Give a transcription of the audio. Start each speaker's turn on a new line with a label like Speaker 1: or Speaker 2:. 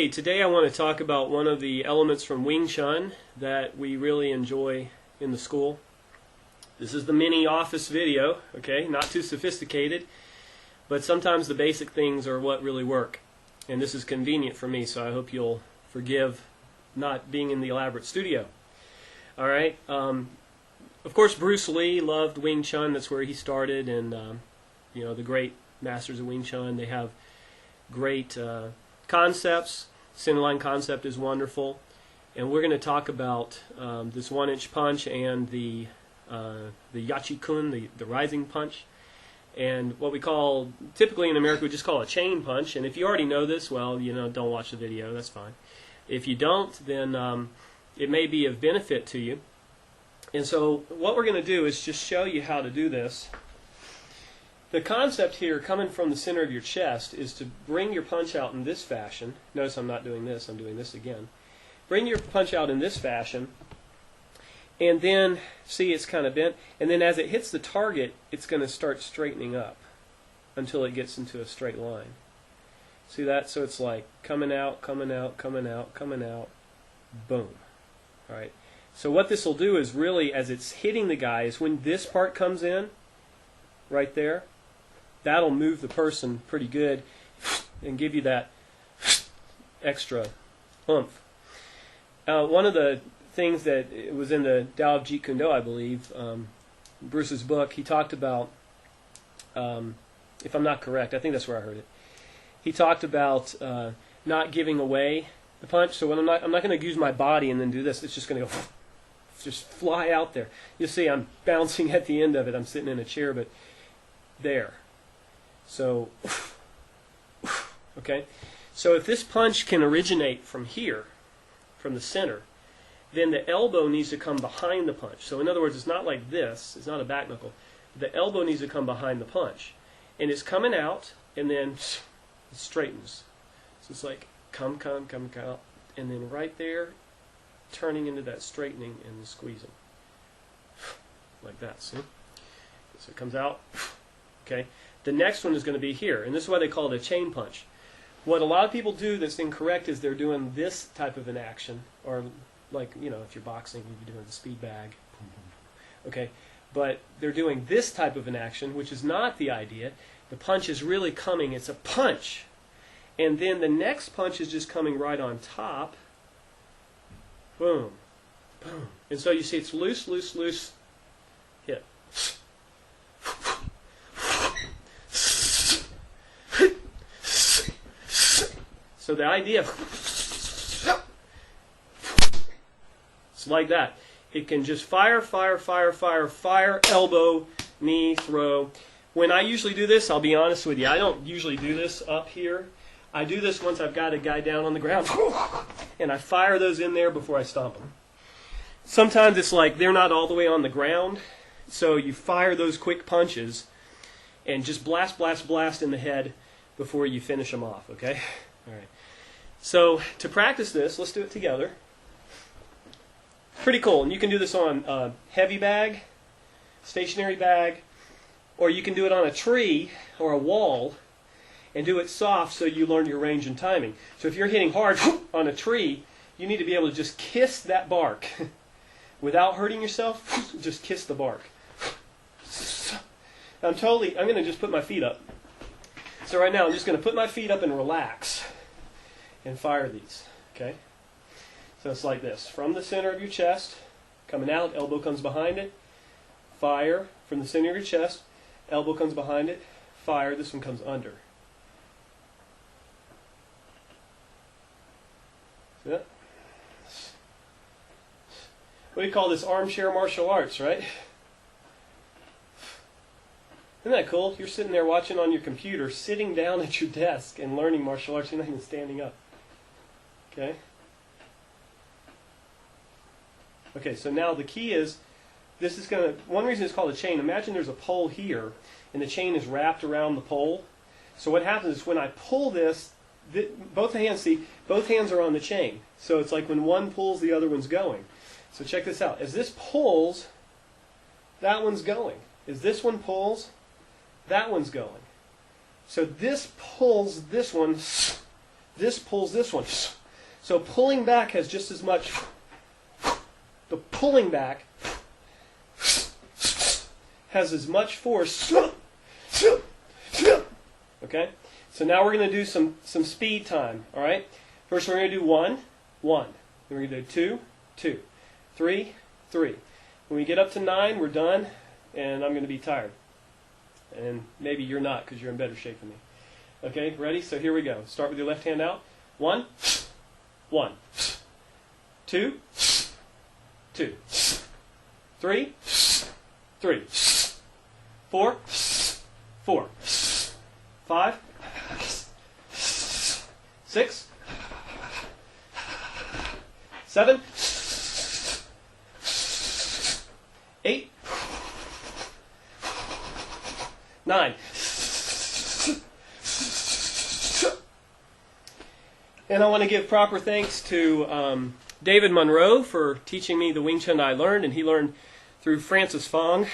Speaker 1: Okay, today I want to talk about one of the elements from Wing Chun that we really enjoy in the school. This is the mini office video, okay? Not too sophisticated, but sometimes the basic things are what really work. And this is convenient for me, so I hope you'll forgive not being in the elaborate studio. All right. Of course, Bruce Lee loved Wing Chun. That's where he started, and you know, the great masters of Wing Chun, they have great concepts. Centerline concept is wonderful, and we're going to talk about this 1-inch punch and the Yachi Kun, the rising punch, and what we call, typically in America, we just call a chain punch. And if you already know this, well, you know, don't watch the video. That's fine. If you don't, then it may be of benefit to you. And so what we're going to do is just show you how to do this. The concept here, coming from the center of your chest, is to bring your punch out in this fashion. Notice I'm not doing this, I'm doing this again. Bring your punch out in this fashion, and then, see, it's kind of bent, and then as it hits the target, it's going to start straightening up until it gets into a straight line. See that? So it's like coming out, coming out, coming out, coming out, boom. All right. So what this will do is really, as it's hitting the guy, is when this part comes in, right there, that'll move the person pretty good and give you that extra oomph. One of the things that it was in the Tao of Jeet Kune Do, I believe, Bruce's book, he talked about, if I'm not correct, I think that's where I heard it, he talked about not giving away the punch. So when I'm not going to use my body and then do this, it's just going to go, just fly out there. You'll see I'm bouncing at the end of it. I'm sitting in a chair, but there. So, okay. So if this punch can originate from here, from the center, then the elbow needs to come behind the punch. So in other words, it's not like this. It's not a back knuckle. The elbow needs to come behind the punch. And it's coming out, and then it straightens. So it's like come, out. And then right there, turning into that straightening and squeezing. Like that, see? So it comes out. Okay. The next one is going to be here, and this is why they call it a chain punch. What a lot of people do that's incorrect is they're doing this type of an action, or like, you know, if you're boxing, you'd be doing the speed bag. Okay, but they're doing this type of an action, which is not the idea. The punch is really coming. It's a punch, and then the next punch is just coming right on top. Boom, boom, and so you see it's loose, loose, loose. Hit. So the idea, it's like that. It can just fire, fire, fire, fire, fire, elbow, knee, throw. When I usually do this, I'll be honest with you, I don't usually do this up here. I do this once I've got a guy down on the ground, and I fire those in there before I stomp them. Sometimes it's like they're not all the way on the ground, so you fire those quick punches and just blast, blast, blast in the head before you finish them off, okay? All right. So to practice this, let's do it together. Pretty cool. And you can do this on a heavy bag, stationary bag, or you can do it on a tree or a wall and do it soft so you learn your range and timing. So if you're hitting hard on a tree, you need to be able to just kiss that bark. Without hurting yourself, just kiss the bark. I'm going to just put my feet up. So right now I'm just going to put my feet up and relax and fire these, okay? So it's like this. From the center of your chest, coming out, elbow comes behind it, fire from the center of your chest, elbow comes behind it, fire, this one comes under. See that? What do you call this? Armchair martial arts, right? Isn't that cool? You're sitting there watching on your computer, sitting down at your desk and learning martial arts. You're not even standing up. Okay? Okay, so now the key is, this is going to, one reason it's called a chain, imagine there's a pole here, and the chain is wrapped around the pole. So what happens is when I pull this, both hands are on the chain. So it's like when one pulls, the other one's going. So check this out. As this pulls, that one's going. As this one pulls, that one's going. So this pulls this one, this pulls this one. So pulling back has just as much, the pulling back has as much force. Okay? So now we're going to do some speed time. All right? First we're going to do 1, 1. Then we're going to do 2, 2. 3, 3. When we get up to 9, we're done, and I'm going to be tired. And maybe you're not because you're in better shape than me. Okay, ready? So here we go. Start with your left hand out. 1, 1. 2, 2. 3, 3. 4, 4. 5, 6, 7, 8, 9. And I want to give proper thanks to David Monroe for teaching me the Wing Chun I learned, and he learned through Francis Fong.